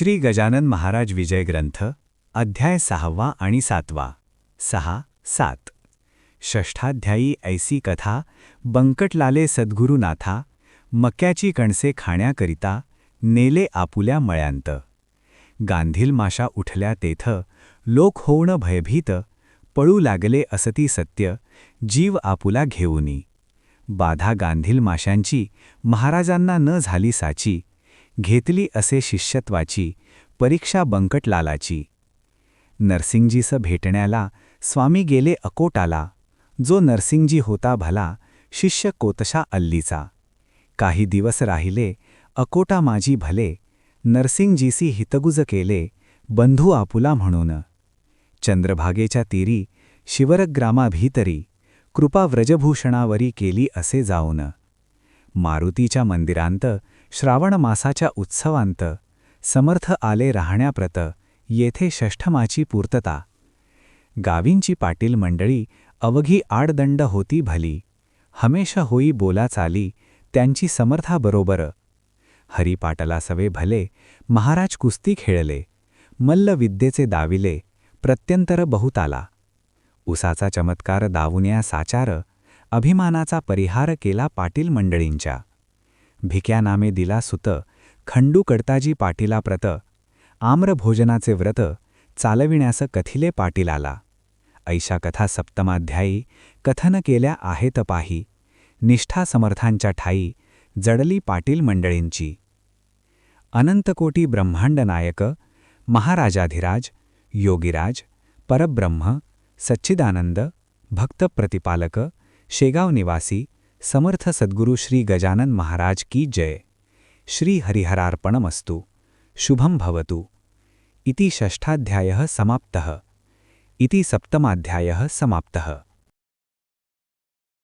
श्री गजानन महाराज विजय ग्रंथ अध्याय 6 आणि 7 6-7 षष्ठाध्यायी ऐसी कथा बंकटलाले सद्गुरुनाथा मक्याची कणसे खाण्याकरिता नेले आपुल्या मळ्यांत गांधील माशा उठल्या तेथ लोक होऊन भयभीत पळू लागले असती सत्य जीव आपुला घेऊनी बाधा गांधील माशांची महाराजांना न झाली साची घेतली असे शिष्यत्वाची परीक्षा बंकटलालाची नरसिंगजीस भेटण्याला स्वामी गेले अकोटाला जो नरसिंगजी होता भला शिष्य कोतशा अल्लीचा काही दिवस राहिले अकोटा माझी भले नरसिंगजीसी हितगुज केले बंधू आपुला म्हणून चंद्रभागेच्या तीरी शिवरग्रामाभीतरी कृपा व्रजभूषणावरी केली असे जाऊन मारुतीच्या मंदिरांत श्रावण मासाच्या उत्सवांत समर्थ आले राहण्याप्रत येथे षष्ठमाची पूर्तता गावींची पाटील मंडळी अवघी आडदंड होती भली हमेश होई बोला चाली त्यांची समर्थाबरोबर हरिपाटला सवे भले महाराज कुस्ती खेळले मल्ल विद्येचे दाविले प्रत्यंतर बहुताला उसाचा चमत्कार दावुन्या साचार अभिमानाचा परिहार केला पाटील मंडळींच्या भिक्या नामे दिला सुत खंडू कडताजी पाटीला प्रत आम्रभोजनाचे व्रत चालविण्यास कथिले पाटीलाला ऐशा कथा सप्तमाध्यायी कथन केल्या आहेत पाही निष्ठा समर्थांच्या ठाई जडली पाटील मंडळींची अनंतकोटी ब्रह्मांड नायक महाराजाधिराज योगीराज परब्रह्म सच्चिदानंद भक्त प्रतिपालक शेगाव निवासी समर्थ सद्गुरु श्री गजानन महाराज की जय श्री हरिहरार्पणमस्तु शुभम भवतु इति षष्ठाध्यायः समाप्तः इति सप्तमाध्यायः समाप्तः।